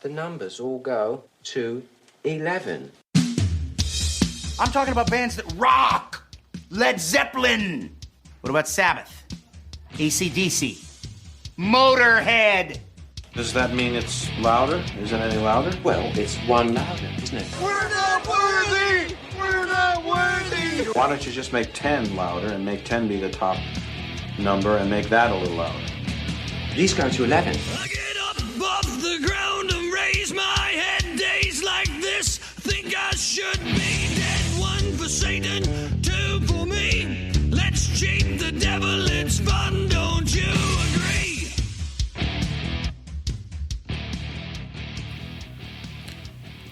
the numbers all go to 11. I'm talking about bands that rock. Led Zeppelin. What about Sabbath? AC/DC. Motorhead. Does that mean it's louder? Is it any louder? Well, it's one louder, isn't it? We're not worthy! We're not worthy! Why don't you just make 10 louder and make 10 be the top number and make that a little louder? These go to 11. I get up off the ground and raise my head. Days like this, think I should be dead. One for Satan, two for me. Let's cheat the devil, it's fun, don't you agree?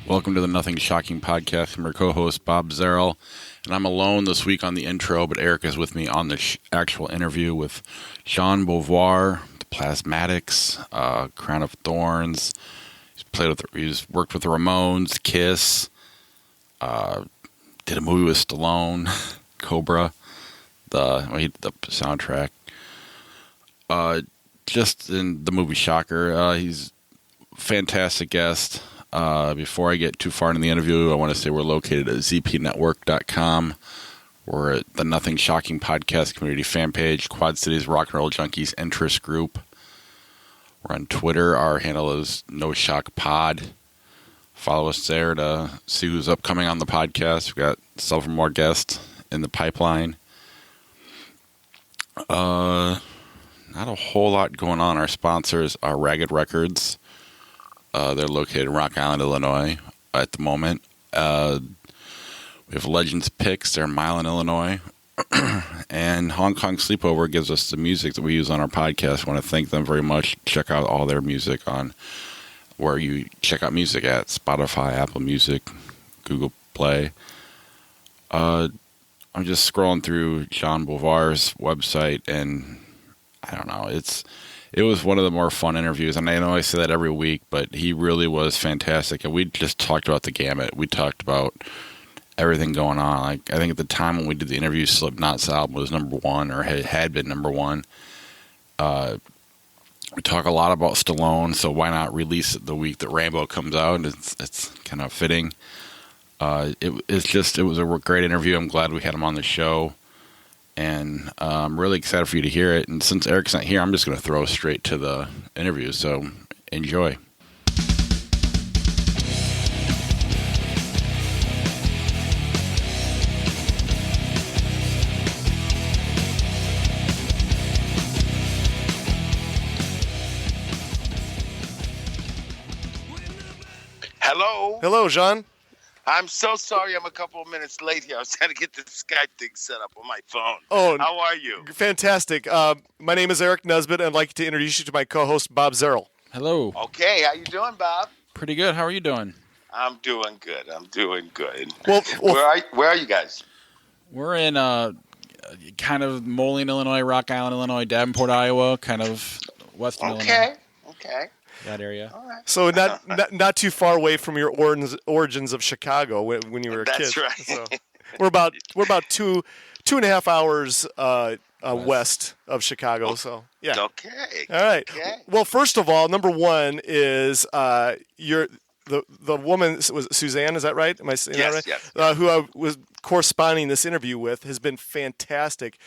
Welcome to the Nothing Shocking podcast. I'm your co-host, Bob Zerl, and I'm alone this week on the intro, but Eric is with me on the actual interview with Jean Beauvoir, the Plasmatics, Crown of Thorns. He's worked with the Ramones, Kiss, did a movie with Stallone, Cobra, the soundtrack. Just in the movie Shocker. He's a fantastic guest. Before I get too far into the interview, I want to say we're located at zpnetwork.com. We're at the Nothing Shocking podcast community fan page, Quad Cities Rock and Roll Junkies interest group. We're on Twitter. Our handle is No Shock Pod. Follow us there to see who's upcoming on the podcast. We've got several more guests in the pipeline. Not a whole lot going on. Our sponsors are Ragged Records. They're located in Rock Island, Illinois at the moment. We have Legends Picks. They're in Milan, Illinois. And Hong Kong Sleepover gives us the music that we use on our podcast. I want to thank them very much. Check out all their music on where you check out music at Spotify, Apple Music, Google Play. I'm just scrolling through Jean Beauvoir's website, and I don't know. It was one of the more fun interviews, and I know I say that every week, but he really was fantastic. And we just talked about the gamut. We talked about everything going on. Like, I think at the time when we did the interview, Slipknot's album was number one, or had been number one. We talk a lot about Stallone, so why not release it the week that Rambo comes out? It's kind of fitting. It was a great interview. I'm glad we had him on the show. And I'm really excited for you to hear it. And since Eric's not here, I'm just going to throw straight to the interview. So enjoy. Hello. Hello, Jean. I'm so sorry I'm a couple of minutes late here. I was trying to get the Skype thing set up on my phone. Oh, how are you? Fantastic. My name is Eric Nesbitt, and I'd like to introduce you to my co-host, Bob Zerl. Hello. Okay, how you doing, Bob? Pretty good. How are you doing? I'm doing good. Well, where are you guys? We're in kind of Moline, Illinois, Rock Island, Illinois, Davenport, Iowa, kind of western Illinois. Okay. That area. All right. So not too far away from your origins of Chicago when you were a kid. That's right. So we're about 2.5 hours west of Chicago. So yeah. Okay. All right. Okay. Well, first of all, number one is you're the woman was Suzanne. Is that right? Am I saying that right? Yes. Who I was corresponding this interview with has been fantastic.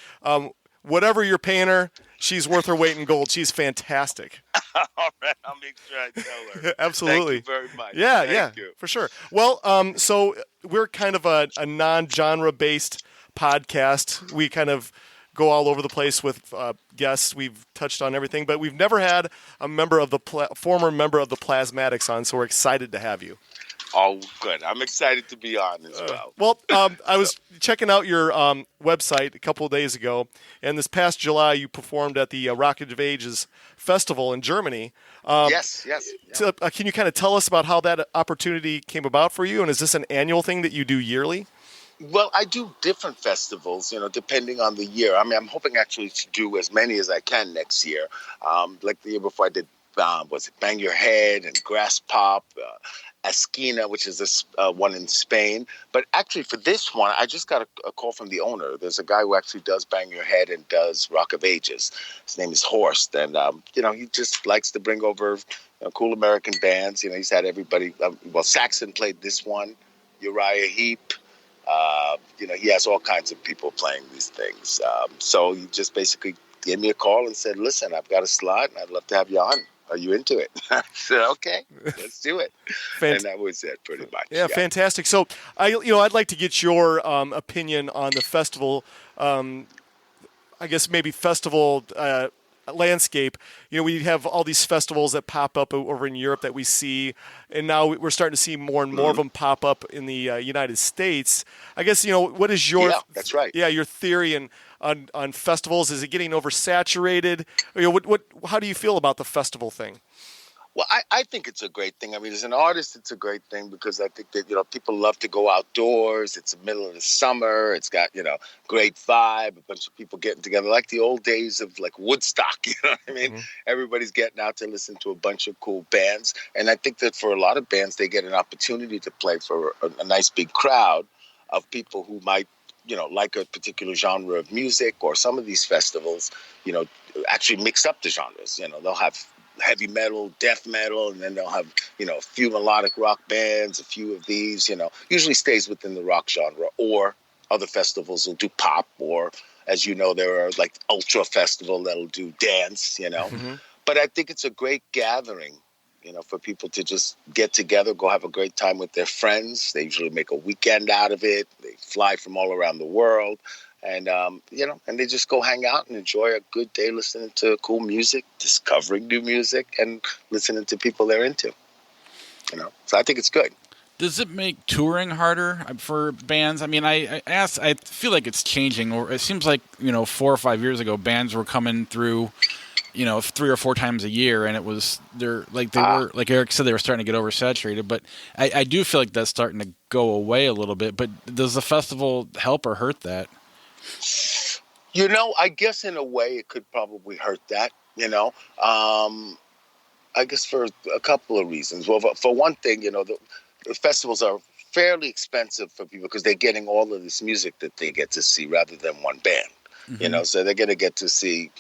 Whatever you're paying her, she's worth her weight in gold. She's fantastic. All right, I'll make sure I tell her. Absolutely. Thank you very much. Yeah, Thank you. for sure. Well, so we're kind of a non-genre based podcast. We kind of go all over the place with guests. We've touched on everything, but we've never had a former member of the Plasmatics on, so we're excited to have you. Oh, good. I'm excited to be on as well. Well, I was checking out your website a couple of days ago, and this past July you performed at the Rocket of Ages Festival in Germany. Yes. So, can you kind of tell us about how that opportunity came about for you, and is this an annual thing that you do yearly? Well, I do different festivals, depending on the year. I mean, I'm hoping actually to do as many as I can next year. Like the year before I did was it Bang Your Head and Grass Pop, Esquina, which is this one in Spain. But actually for this one, I just got a call from the owner. There's a guy who actually does Bang Your Head and does Rock of Ages. His name is Horst. And, he just likes to bring over cool American bands. He's had everybody. Saxon played this one, Uriah Heep. He has all kinds of people playing these things. So he just basically gave me a call and said, listen, I've got a slot and I'd love to have you on. Are you into it? I said, okay, let's do it. And that was it pretty much. Yeah, fantastic. So I'd like to get your opinion on the festival, I guess maybe festival landscape. We have all these festivals that pop up over in Europe that we see, and now we're starting to see more and more of them pop up in the United States. I guess what is your that's right. Yeah, your theory on festivals? Is it getting oversaturated? How do you feel about the festival thing? Well, I think it's a great thing. I mean, as an artist, it's a great thing because I think that, people love to go outdoors. It's the middle of the summer. It's got, great vibe, a bunch of people getting together, like the old days of like Woodstock, you know what I mean? Mm-hmm. Everybody's getting out to listen to a bunch of cool bands. And I think that for a lot of bands, they get an opportunity to play for a nice big crowd of people who might, like a particular genre of music, or some of these festivals, actually mix up the genres. They'll have heavy metal, death metal, and then they'll have, a few melodic rock bands, a few of these, usually stays within the rock genre, or other festivals will do pop, or as there are like Ultra Festival that'll do dance, Mm-hmm. But I think it's a great gathering, for people to just get together, go have a great time with their friends. They usually make a weekend out of it. They fly from all around the world. And, and they just go hang out and enjoy a good day listening to cool music, discovering new music, and listening to people they're into. So I think it's good. Does it make touring harder for bands? I mean, I feel like it's changing. Or it seems like, 4 or 5 years ago, bands were coming through, 3 or 4 times a year, and it was were like Eric said, they were starting to get oversaturated. But I do feel like that's starting to go away a little bit. But does the festival help or hurt that? I guess in a way it could probably hurt that, I guess for a couple of reasons. Well, for one thing, the festivals are fairly expensive for people because they're getting all of this music that they get to see rather than one band. Mm-hmm. So they're going to get to see,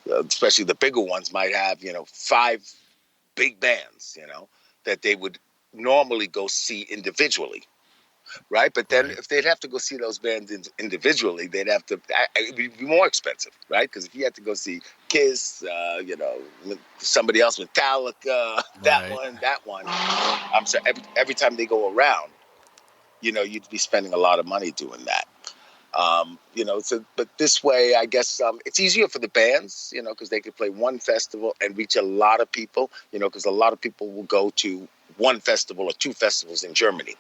especially the bigger ones might have, 5 big bands, that they would normally go see individually. Right. But then if they'd have to go see those bands individually, it would be more expensive. Right. Because if you had to go see Kiss, somebody else, Metallica, that one. I'm sorry. Every time they go around, you'd be spending a lot of money doing that. But this way, I guess it's easier for the bands, because they could play one festival and reach a lot of people, because a lot of people will go to one festival or 2 festivals in Germany.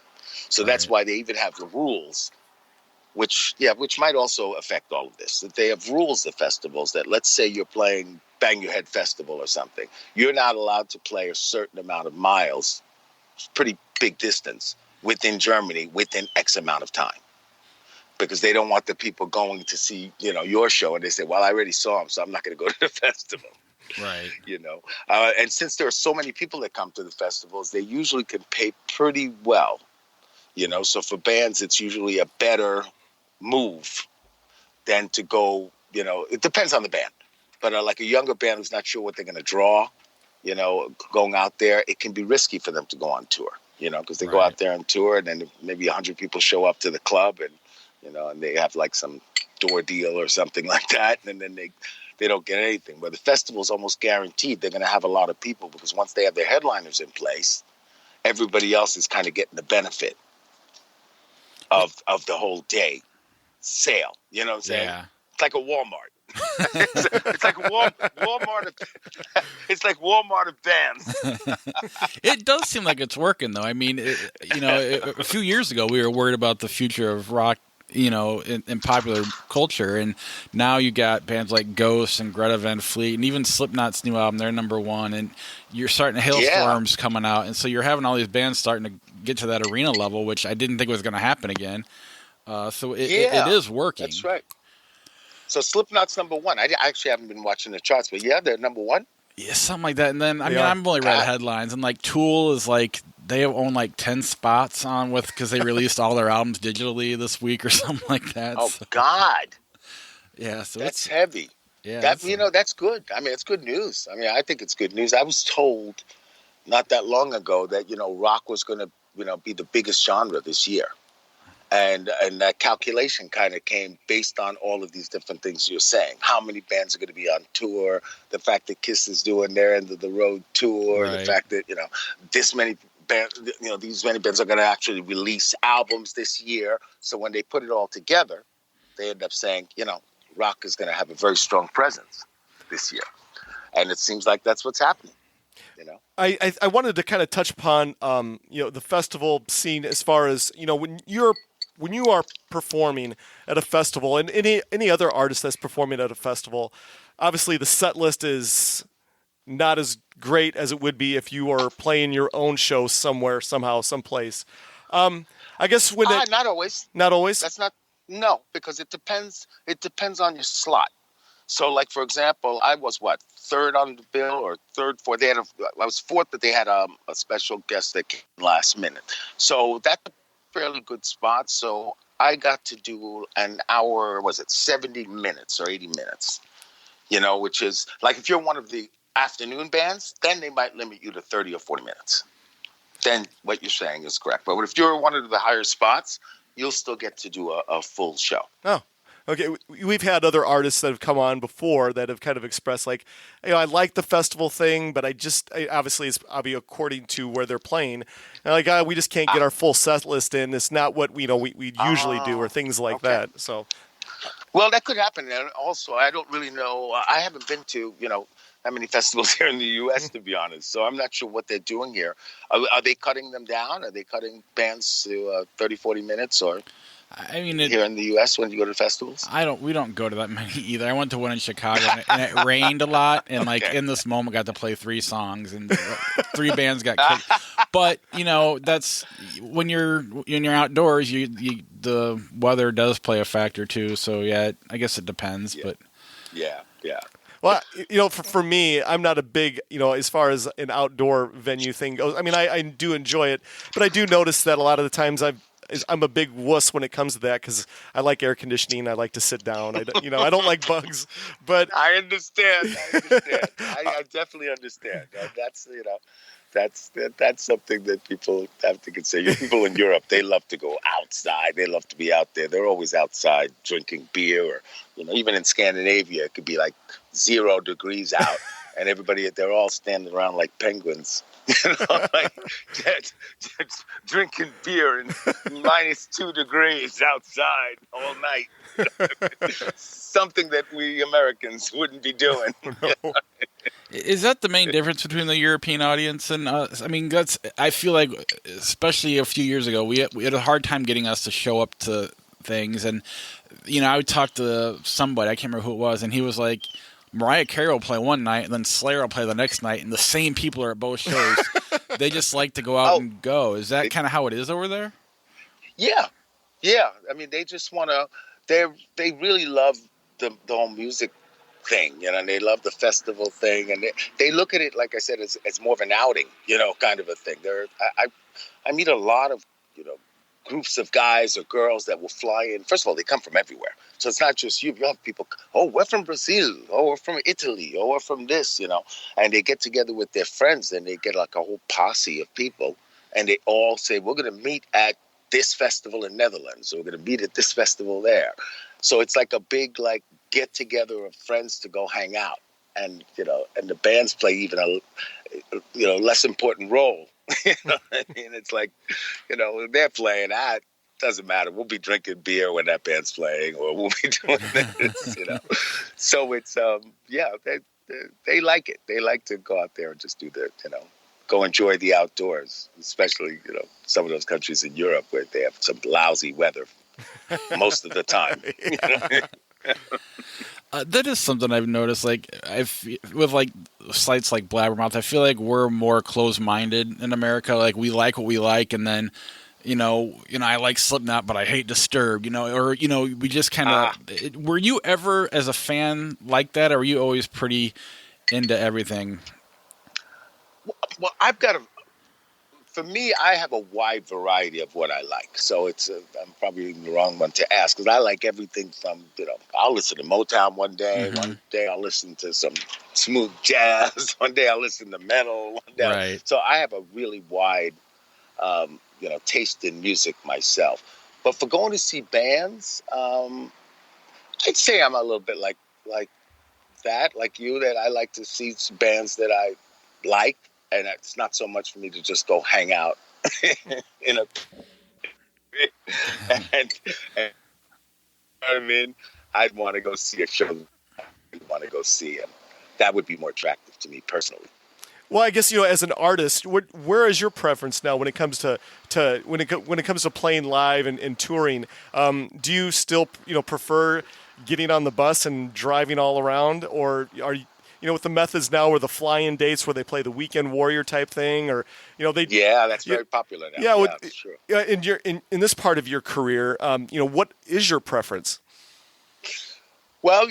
So that's why they even have the rules, which might also affect all of this. That they have rules of festivals that, let's say you're playing Bang Your Head Festival or something, you're not allowed to play a certain amount of miles, pretty big distance, within Germany within X amount of time. Because they don't want the people going to see, your show, and they say, well, I already saw him, so I'm not going to go to the festival. Right. And since there are so many people that come to the festivals, they usually can pay pretty well. So for bands, it's usually a better move than to go, it depends on the band. But like a younger band who's not sure what they're going to draw, going out there, it can be risky for them to go on tour, because they go out there on tour and then maybe 100 people show up to the club and, and they have like some door deal or something like that. And then they don't get anything. But the festival's almost guaranteed they're going to have a lot of people because once they have their headliners in place, everybody else is kind of getting the benefit of the whole day sale. You know what I'm saying? Yeah. It's like a Walmart. it's like Walmart. It's like Walmart of bands. It does seem like it's working, though. I mean, a few years ago, we were worried about the future of rock, in popular culture, and now you got bands like Ghost and Greta Van Fleet, and even Slipknot's new album, they're #1, and you're starting to Hailstorms coming out, and so you're having all these bands starting to get to that arena level, which I didn't think was going to happen again. So it is working. That's right. So Slipknot's #1. I actually haven't been watching the charts, but they're #1. Yeah, something like that. And then, I've only read headlines, and like Tool is like, they own like 10 spots on with, because they released all their albums digitally this week or something like that. Oh, so, God. yeah, so That's heavy. yeah, That's good. I mean, it's good news. I mean, I think it's good news. I was told not that long ago that, rock was going to, be the biggest genre this year. And that calculation kind of came based on all of these different things you're saying. How many bands are going to be on tour? The fact that Kiss is doing their end of the road tour. Right. The fact that this many bands, these many bands are going to actually release albums this year. So when they put it all together, they end up saying, rock is going to have a very strong presence this year, and it seems like that's what's happening. I wanted to kind of touch upon the festival scene as far as when you are performing at a festival, and any other artist that's performing at a festival, obviously the set list is not as great as it would be if you were playing your own show somewhere, somehow, someplace. I guess when not always. Not always. That's not because it depends. It depends on your slot. So, like for example, I was third on the bill or third, fourth. I was fourth, but they had a special guest that came last minute. So that's a fairly good spot. So I got to do an hour. Was it 70 minutes or 80 minutes? Which is like if you're one of the afternoon bands, then they might limit you to 30 or 40 minutes. Then what you're saying is correct. But if you're one of the higher spots, you'll still get to do a full show. Oh. Okay, we've had other artists that have come on before that have kind of expressed like, I like the festival thing, but obviously it's according to where they're playing. And like, we just can't get our full set list in. It's not what we usually do, or things like that. So, well, that could happen. And also, I don't really know. I haven't been to that many festivals here in the U.S. to be honest. So I'm not sure what they're doing here. Are they cutting them down? Are they cutting bands to 30, 40 minutes or? Here in the U.S. when you go to festivals? We don't go to that many either. I went to one in Chicago, and it rained a lot, and in this moment got to play 3 songs, and 3 bands got kicked. But, that's when you're outdoors, the weather does play a factor too. So yeah, I guess it depends, but yeah. Well, for me, I'm not a big, as far as an outdoor venue thing goes. I mean, I do enjoy it, but I do notice that a lot of the times I'm a big wuss when it comes to that because I like air conditioning. I like to sit down. I don't like bugs. But I understand. I definitely understand. That's something that people have to consider. People in Europe, they love to go outside. They love to be out there. They're always outside drinking beer, or even in Scandinavia, it could be like 0 degrees out, and they're all standing around like penguins. Drinking beer in -2 degrees outside all night. Something that we Americans wouldn't be doing. No. Is that the main difference between the European audience and us? I mean, I feel like, especially a few years ago, we had a hard time getting us to show up to things. And, I would talk to somebody, I can't remember who it was, and he was like, Mariah Carey will play one night, and then Slayer will play the next night, and the same people are at both shows. They just like to go out and go. Is that kind of how it is over there? Yeah. I mean, they just want to. They really love the whole music thing, and they love the festival thing, and they look at it, like I said, as more of an outing, kind of a thing. I meet a lot of groups of guys or girls that will fly in. First of all, they come from everywhere. So it's not just you. You have people, we're from Brazil, we're from Italy, we're from this, and they get together with their friends, and they get like a whole posse of people, and they all say, we're going to meet at this festival in Netherlands, or we're going to meet at this festival there. So it's like a big, get together of friends to go hang out. And, and the bands play even a, less important role. I mean, it's like, they're playing. Doesn't matter. We'll be drinking beer when that band's playing, or we'll be doing this. So it's they like it. They like to go out there and just do go enjoy the outdoors. Especially some of those countries in Europe where they have some lousy weather most of the time. That is something I've noticed. With sites like Blabbermouth, I feel like we're more closed-minded in America. Like, we like what we like, and then, I like Slipknot, but I hate Disturbed. We just kind of. Were you ever, as a fan, like that, or were you always pretty into everything? Well, for me, I have a wide variety of what I like. So I'm probably the wrong one to ask because I like everything from, I'll listen to Motown one day. One day I'll listen to some smooth jazz. One day I'll listen to metal. One day. Right. So I have a really wide, taste in music myself. But for going to see bands, I'd say I'm a little bit like that, like you, that I like to see some bands that I like. And it's not so much for me to just go hang out in a and you know what I mean. I'd want to go see a show. I'd want to go see, and that would be more attractive to me personally. Well, I guess as an artist, where is your preference now when it comes to when it comes to playing live and touring? Do you still prefer getting on the bus and driving all around, or are you with the methods now where the fly-in dates where they play the weekend warrior type thing, or they that's very popular now. Yeah, for sure. In this part of your career, what is your preference? Well,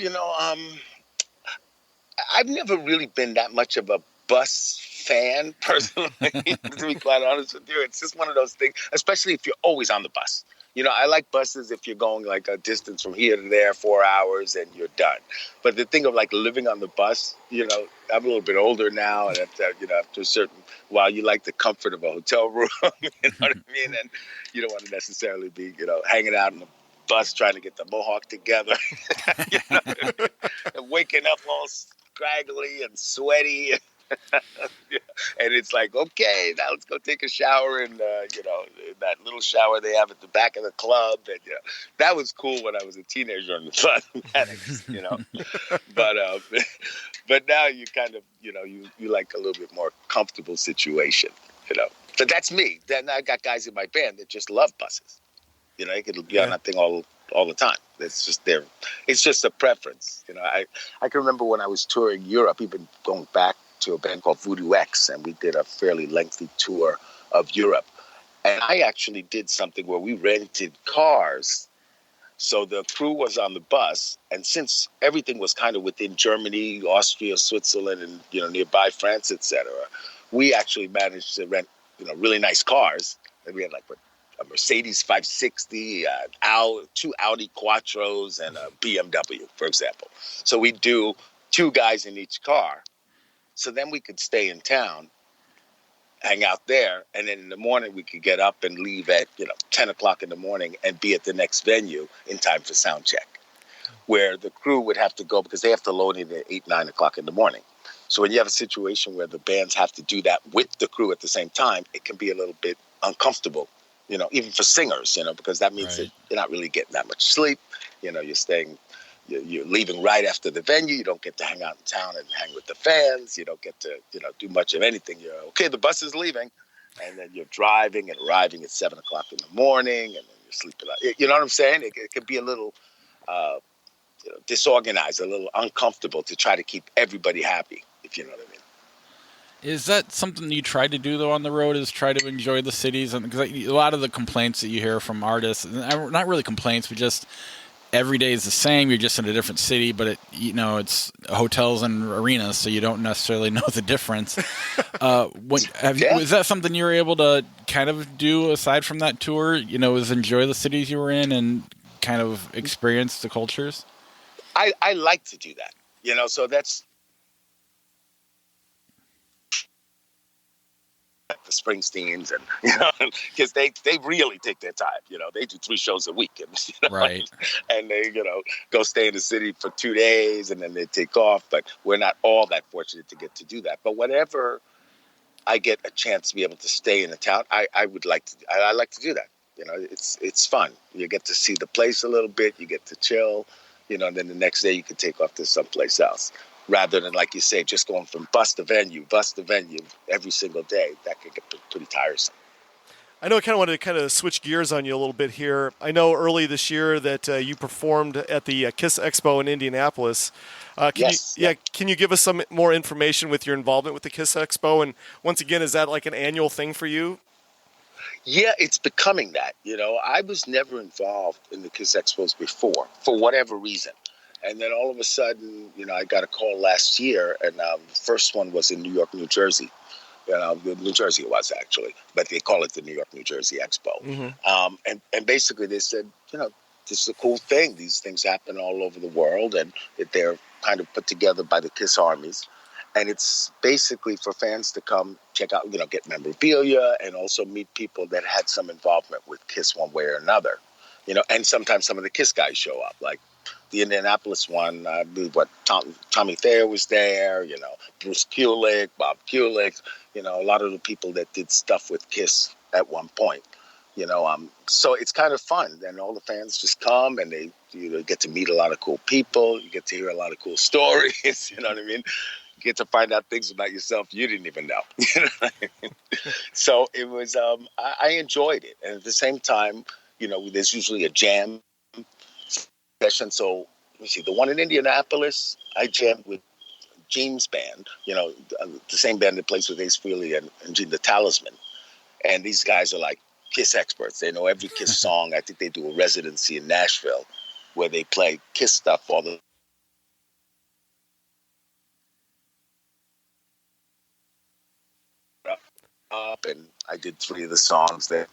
I've never really been that much of a bus fan personally, to be quite honest with you. It's just one of those things, especially if you're always on the bus. I like buses if you're going like a distance from here to there, 4 hours, and you're done. But the thing of like living on the bus, I'm a little bit older now, and after a certain while, you like the comfort of a hotel room, you know what I mean? And you don't want to necessarily be, hanging out in the bus trying to get the mohawk together, and waking up all scraggly and sweaty. And it's like, okay, now let's go take a shower in that little shower they have at the back of the club. And that was cool when I was a teenager on the Plasmatics, but now you kind of you like a little bit more comfortable situation, But that's me. Then I got guys in my band that just love buses. They could be on that thing all the time. It's just a preference. I can remember when I was touring Europe, even going back to a band called Voodoo X, and we did a fairly lengthy tour of Europe. And I actually did something where we rented cars. So the crew was on the bus, and since everything was kind of within Germany, Austria, Switzerland, and nearby France, etc., we actually managed to rent really nice cars. And we had like a Mercedes 560, two Audi Quattros, and a BMW, for example. So we do 2 guys in each car. So then we could stay in town, hang out there, and then in the morning we could get up and leave at 10 o'clock in the morning and be at the next venue in time for sound check, where the crew would have to go because they have to load in at 8, 9 o'clock in the morning. So when you have a situation where the bands have to do that with the crew at the same time, it can be a little bit uncomfortable, even for singers, because that means that you're not really getting that much sleep. You're staying. You're leaving right after the venue. You don't get to hang out in town and hang with the fans. You don't get to, do much of anything. You're okay. The bus is leaving, and then you're driving and arriving at 7 o'clock in the morning, and then you're sleeping out. You know what I'm saying? It can be a little disorganized, a little uncomfortable to try to keep everybody happy, if you know what I mean. Is that something you try to do, though, on the road, is try to enjoy the cities? And because a lot of the complaints that you hear from artists, not really complaints, but just every day is the same. You're just in a different city, but it's hotels and arenas, so you don't necessarily know the difference. Is that something you were able to kind of do aside from that tour? Is enjoy the cities you were in and kind of experience the cultures? I like to do that, so that's the Springsteens, and because they really take their time. They do 3 shows a week, and right, and they go stay in the city for 2 days, and then they take off. But we're not all that fortunate to get to do that. But whenever I get a chance to be able to stay in a town, I would like to. I like to do that. It's fun. You get to see the place a little bit. You get to chill. And then the next day you can take off to someplace else. Rather than, like you say, just going from bus to venue every single day. That could get pretty tiresome. I know I kind of wanted to switch gears on you a little bit here. I know early this year that you performed at the Kiss Expo in Indianapolis. Can you give us some more information with your involvement with the Kiss Expo? And once again, is that like an annual thing for you? Yeah, it's becoming that. I was never involved in the Kiss Expos before, for whatever reason. And then all of a sudden, I got a call last year, and the first one was in New York, New Jersey. New Jersey it was actually, but they call it the New York, New Jersey Expo. And basically they said, this is a cool thing. These things happen all over the world, and they're kind of put together by the KISS armies. And it's basically for fans to come check out, get memorabilia and also meet people that had some involvement with KISS one way or another. And sometimes some of the KISS guys show up, like the Indianapolis one. I believe Tommy Thayer was there, Bruce Kulick, Bob Kulick, a lot of the people that did stuff with KISS at one point. So it's kind of fun, and all the fans just come, and they get to meet a lot of cool people. You get to hear a lot of cool stories. You know what I mean? You get to find out things about yourself you didn't even know. You know what I mean? So it was. I enjoyed it, and at the same time, there's usually a jam session. So let me see, the one in Indianapolis, I jammed with Gene's band. The same band that plays with Ace Frehley and Gene the Talisman, and these guys are like KISS experts. They know every KISS song. I think they do a residency in Nashville where they play KISS stuff all the up. And I did 3 of the songs that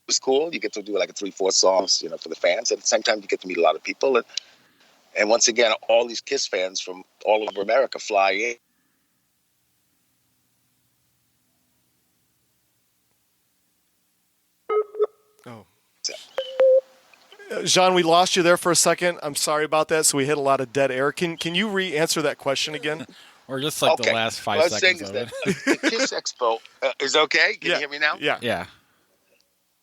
was cool. You get to do like 3-4 songs, for the fans. At the same time, you get to meet a lot of people. And once again, all these KISS fans from all over America fly in. Oh. Jean, we lost you there for a second. I'm sorry about that. So we hit a lot of dead air. Can you re-answer that question again? Or just like the last 5 seconds of it. The KISS Expo is okay. Can you hear me now? Yeah.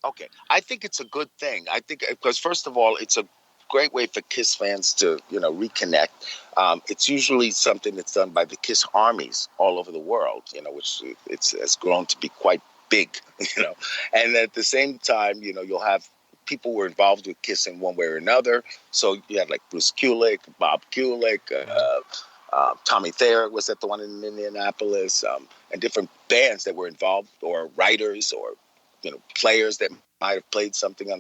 Okay. I think it's a good thing. I think because first of all, it's a great way for KISS fans to, reconnect. It's usually something that's done by the KISS armies all over the world, which has grown to be quite big, And at the same time, you'll have people who were involved with KISS in one way or another. So you had like Bruce Kulick, Bob Kulick, Tommy Thayer was at the one in Indianapolis, and different bands that were involved, or writers, or players that might have played something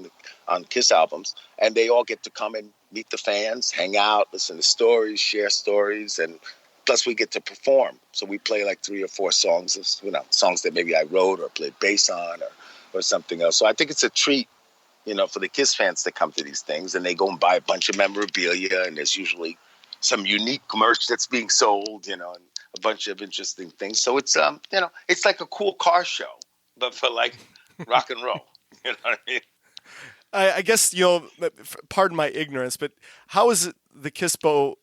on KISS albums, and they all get to come and meet the fans, hang out, listen to stories, share stories, and plus we get to perform. So we play like 3 or 4 songs, songs that maybe I wrote or played bass on or something else. So I think it's a treat, for the KISS fans to come to these things, and they go and buy a bunch of memorabilia, and there's usually some unique merch that's being sold, and a bunch of interesting things. So it's, it's like a cool car show, but for like rock and roll. You know what I mean? I guess, pardon my ignorance, but how is it the KISS Expo?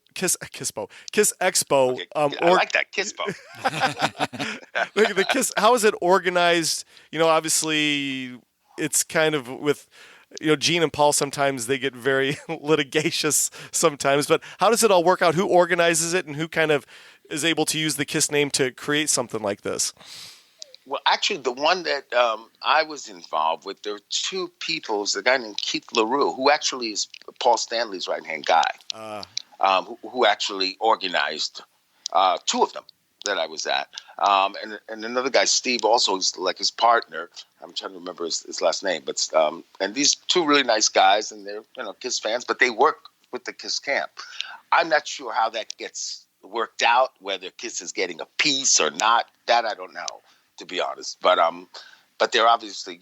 Okay. I like that Kisspo. The KISS. How is it organized? Obviously, it's kind of with, Gene and Paul. Sometimes they get very litigious. Sometimes, but how does it all work out? Who organizes it, and who kind of is able to use the KISS name to create something like this? Well, actually, the one that I was involved with, there were 2 people. There's a guy named Keith LaRue, who actually is Paul Stanley's right-hand guy, who actually organized 2 of them that I was at. And another guy, Steve, also is like his partner. I'm trying to remember his last name. But and these 2 really nice guys, and they're KISS fans, but they work with the KISS camp. I'm not sure how that gets worked out, whether KISS is getting a piece or not. That I don't know, to be honest. But they're obviously,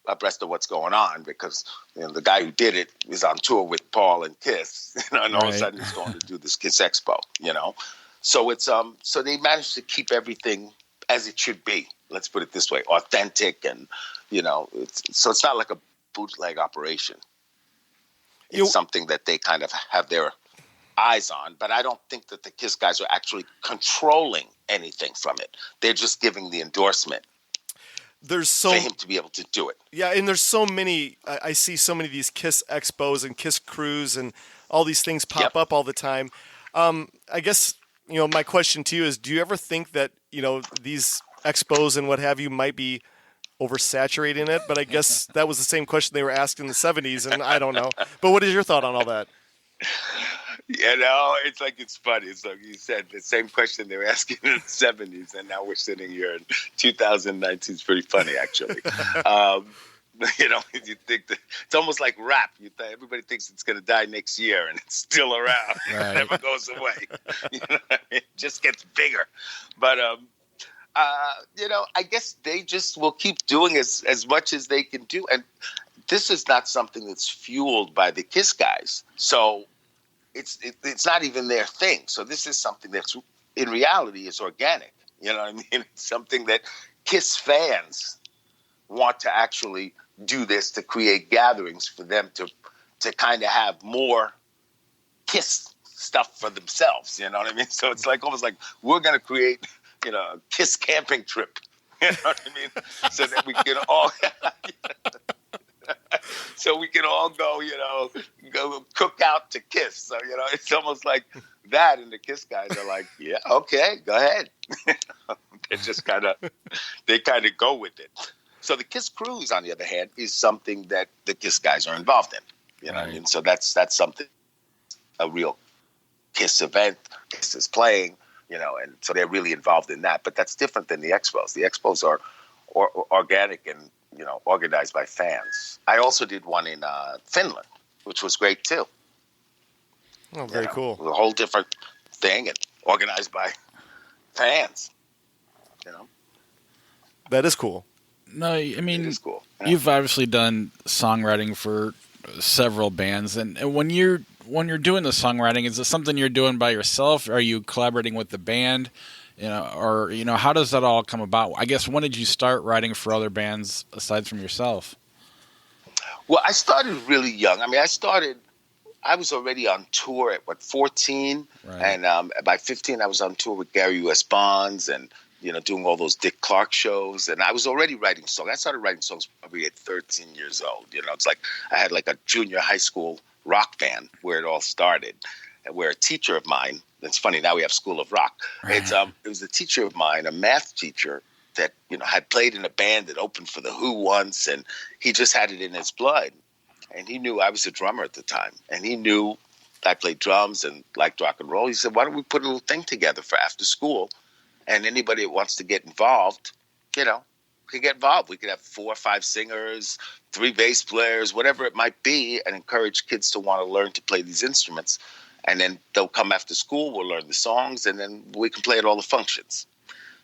abreast of what's going on, because the guy who did it is on tour with Paul and KISS, and all of a sudden he's going to do this KISS Expo, So it's so they managed to keep everything as it should be. Let's put it this way, authentic, and so it's not like a bootleg operation. It's something that they kind of have their eyes on, but I don't think that the KISS guys are actually controlling anything from it. They're just giving the endorsement. For him to be able to do it. Yeah, and there's so many. I see so many of these KISS Expos and KISS Crews and all these things pop up all the time. I guess my question to you is: do you ever think that these expos and what have you might be oversaturating it? But I guess that was the same question they were asked in the '70s, and I don't know. But what is your thought on all that? It's like, it's funny. It's like you said, the same question they were asking in the 70s, and now we're sitting here in 2019. It's pretty funny, actually. You know, you think that it's almost like rap. Everybody thinks it's going to die next year, and it's still around. Right. It never goes away. You know what I mean? It just gets bigger. But you know, I guess they just will keep doing as much as they can do. And this is not something that's fueled by the Kiss guys. So it's not even their thing. So this is something that's in reality is organic. You know what I mean? It's something that Kiss fans want to actually do this to create gatherings for them to kind of have more Kiss stuff for themselves. You know what I mean? So it's like almost like we're going to create, you know, a Kiss camping trip. You know what I mean? So that we can all, go, you know, go cook out to Kiss. So, you know, it's almost like that. And the Kiss guys are like, yeah, okay, go ahead. It's just they kind of go with it. So the Kiss Cruise, on the other hand, is something that the Kiss guys are involved in. You know what I mean? So that's something, a real Kiss event. Kiss is playing, you know, and so they're really involved in that. But that's different than the Expos. The Expos are organic and, you know, organized by fans. I also did one in Finland, which was great too. Oh, very cool. A whole different thing and organized by fans. You know, that is cool. No, I mean, it is cool. Yeah. You've obviously done songwriting for several bands, and when you're doing the songwriting, is it something you're doing by yourself? Are you collaborating with the band? You know, or you know, how does that all come about? I guess when did you start writing for other bands aside from yourself? Well, I started really young. I mean, I was already on tour at 14, right. And by 15, I was on tour with Gary U.S. Bonds and, you know, doing all those Dick Clark shows. And I was already writing songs. I started writing songs probably at 13 years old. You know, it's like I had like a junior high school rock band where it all started, where a teacher of mine, it's funny, now we have School of Rock. It was a teacher of mine, a math teacher that, you know, had played in a band that opened for The Who once, and he just had it in his blood. And he knew I was a drummer at the time, and he knew I played drums and liked rock and roll. He said, why don't we put a little thing together for after school? And anybody that wants to get involved, you know, could get involved. We could have 4 or 5 singers, 3 bass players, whatever it might be, and encourage kids to want to learn to play these instruments. And then they'll come after school, we'll learn the songs, and then we can play at all the functions.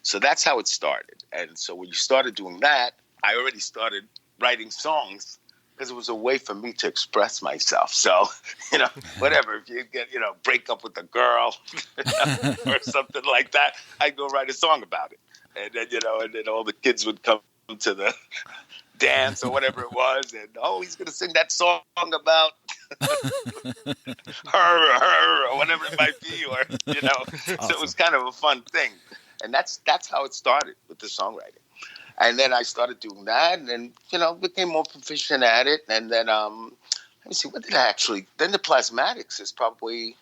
So that's how it started. And so when you started doing that, I already started writing songs because it was a way for me to express myself. So, you know, whatever, if you get, you know, break up with a girl or something like that, I'd go write a song about it. And then, you know, and then all the kids would come to the dance or whatever it was, and he's going to sing that song about her or whatever it might be, or, you know. Awesome. So it was kind of a fun thing. And that's how it started with the songwriting. And then I started doing that, and then, you know, became more proficient at it. And then, let me see, what did I actually, then the Plasmatics is probably,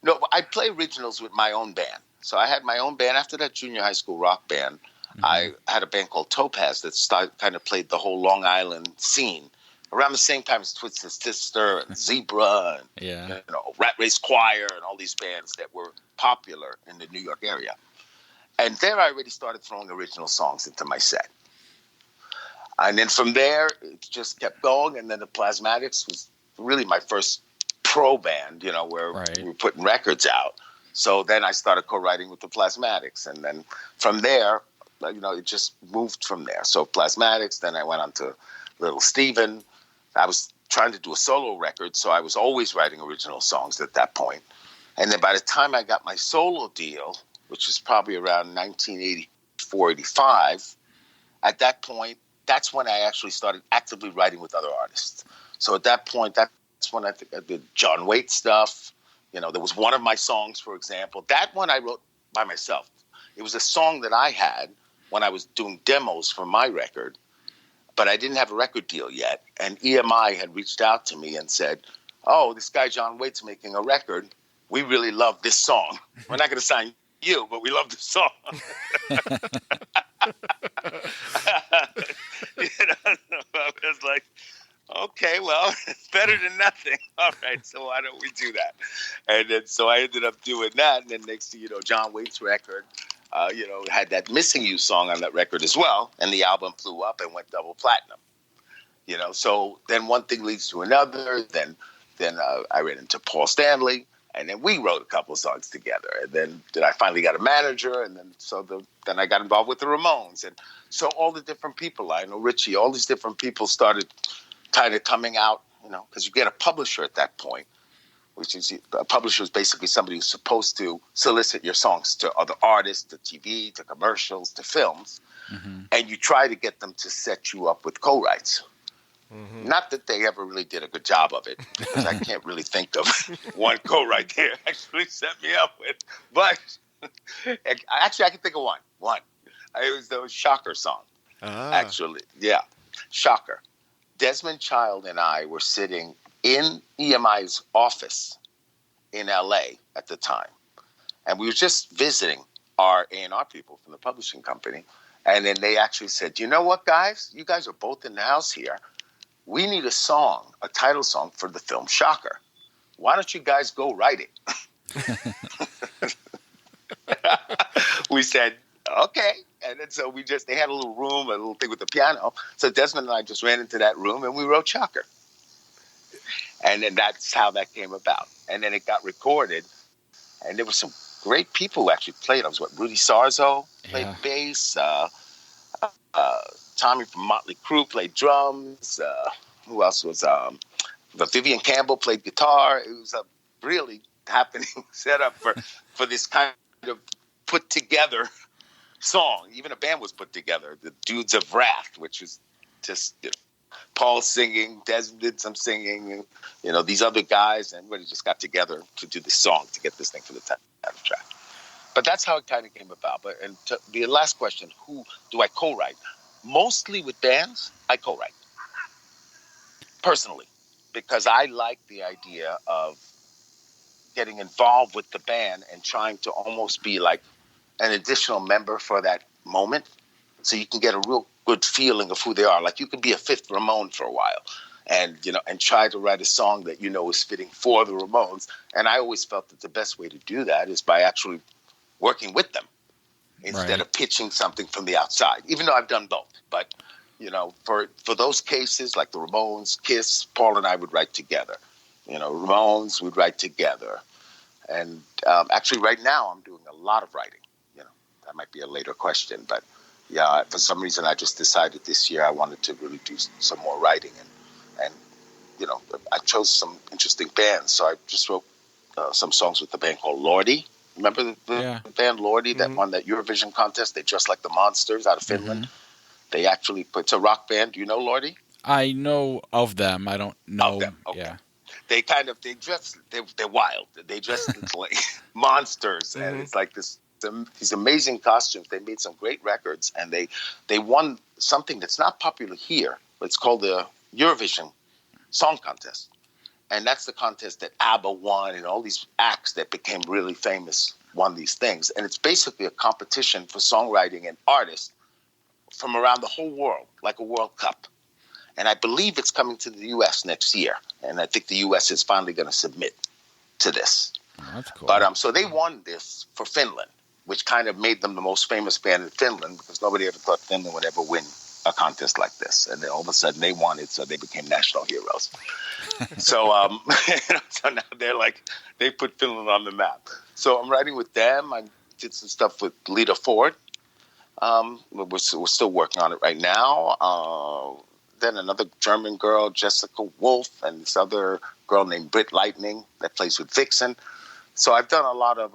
no, I play originals with my own band. So I had my own band after that junior high school rock band. Mm-hmm. I had a band called Topaz that kind of played the whole Long Island scene around the same time as Twisted Sister and Zebra and, you know, Rat Race Choir and all these bands that were popular in the New York area. And there I already started throwing original songs into my set. And then from there, it just kept going. And then the Plasmatics was really my first pro band, you know, where we were putting records out. So then I started co-writing with the Plasmatics. And then from there, you know, it just moved from there. So Plasmatics, then I went on to Little Steven. I was trying to do a solo record, so I was always writing original songs at that point. And then by the time I got my solo deal, which was probably around 1984, 85, at that point, that's when I actually started actively writing with other artists. So at that point, that's when I did John Waite stuff. You know, there was one of my songs, for example. That one I wrote by myself. It was a song that I had when I was doing demos for my record, but I didn't have a record deal yet. And EMI had reached out to me and said, oh, this guy John Waite's making a record. We really love this song. We're not going to sign you, but we love the song. You know, I was like, okay, well, it's better than nothing. All right, so why don't we do that? And then so I ended up doing that. And then next thing you know, John Waite's record, you know, had that Missing You song on that record as well. And the album blew up and went double platinum. You know, so then one thing leads to another. Then I ran into Paul Stanley, and then we wrote a couple of songs together. And then I finally got a manager, and then I got involved with the Ramones, and so all the different people, Lionel Richie, all these different people started kind of coming out. You know, because you get a publisher at that point, which is a publisher is basically somebody who's supposed to solicit your songs to other artists, to TV, to commercials, to films, and you try to get them to set you up with co-writes. Not that they ever really did a good job of it, because I can't really think of one co-write they actually set me up with. But actually, I can think of one. It was the Shocker song. Actually, yeah, Shocker. Desmond Child and I were sitting in EMI's office in LA at the time, and we were just visiting our A&R people from the publishing company. And then they actually said, "You know what, guys? You guys are both in the house here. We need a song, a title song for the film Shocker. Why don't you guys go write it?" We said, "Okay." And then so they had a little room, a little thing with the piano. So Desmond and I just ran into that room and we wrote Shocker. And then that's how that came about. And then it got recorded. And there were some great people who actually played. Rudy Sarzo played bass. Tommy from Motley Crue played drums. Who else was? Vivian Campbell played guitar. It was a really happening setup for this kind of put together song. Even a band was put together, the Dudes of Wrath, which was just Paul singing, Desmond did some singing, these other guys, and everybody just got together to do this song to get this thing for the title track. But that's how it kind of came about. And to the last question, who do I co-write? Mostly with bands, I co-write. Personally, because I like the idea of getting involved with the band and trying to almost be like an additional member for that moment, so you can get a real good feeling of who they are. Like you could be a fifth Ramone for a while, and try to write a song that is fitting for the Ramones. And I always felt that the best way to do that is by actually working with them instead of pitching something from the outside. Even though I've done both, but for those cases like the Ramones, Kiss, Paul and I would write together. Ramones would write together, and actually right now I'm doing a lot of writing. That might be a later question, but yeah, for some reason I just decided this year I wanted to really do some more writing, and I chose some interesting bands. So I just wrote some songs with the band called Lordi. Remember the band Lordi that won that Eurovision contest? They dressed like the Monsters out of Finland. They actually it's a rock band. Do you know Lordi? I know of them. I don't know. Of them. Okay. Yeah. They're wild. They dress like monsters, and it's like these amazing costumes. They made some great records, and they won something that's not popular here. It's called the Eurovision Song Contest, and that's the contest that ABBA won, and all these acts that became really famous won these things. And it's basically a competition for songwriting and artists from around the whole world, like a World Cup. And I believe it's coming to the U.S. next year, and I think the U.S. is finally going to submit to this. Oh, that's cool. But so they won this for Finland, which kind of made them the most famous band in Finland, because nobody ever thought Finland would ever win a contest like this. And then all of a sudden they won it, so they became national heroes. So so now they put Finland on the map. So I'm writing with them. I did some stuff with Lita Ford. We're still working on it right now. Then another German girl, Jessica Wolf, and this other girl named Britt Lightning that plays with Vixen. So I've done a lot of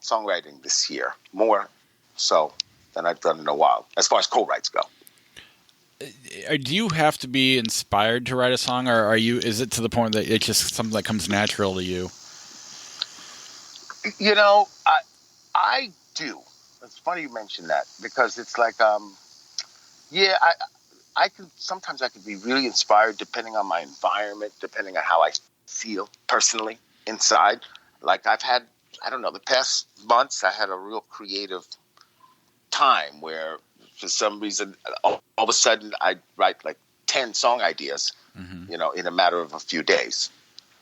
songwriting this year, more so than I've done in a while, as far as co-writes go. Do you have to be inspired to write a song, or is it to the point that it's just something that comes natural to you? I do. It's funny you mention that, because it's like, I could be really inspired depending on my environment, depending on how I feel personally inside. Like I've had, the past months I had a real creative time where for some reason, all of a sudden I'd write like 10 song ideas, in a matter of a few days,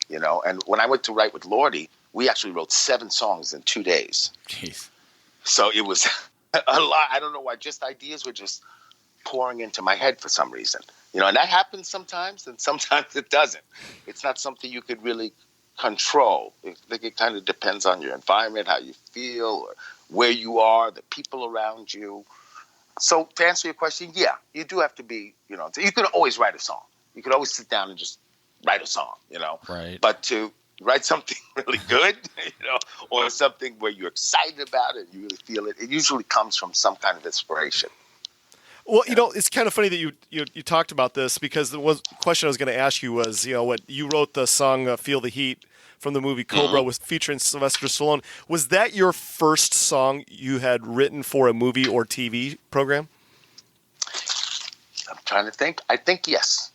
and when I went to write with Lordi, we actually wrote 7 songs in 2 days. Jeez. So it was a lot. I don't know why, just ideas were just pouring into my head for some reason. And that happens sometimes, and sometimes it doesn't. It's not something you could really control. I think it kind of depends on your environment, how you feel, or where you are, the people around you. So to answer your question, yeah, you do have to be, you can always write a song. You could always sit down and just write a song, Right. But to write something really good, or something where you're excited about it, you really feel it, it usually comes from some kind of inspiration. Well, it's kind of funny that you talked about this, because the question I was going to ask you was, what you wrote the song "Feel the Heat" from the movie Cobra, with featuring Sylvester Stallone. Was that your first song you had written for a movie or TV program? I'm trying to think. I think yes.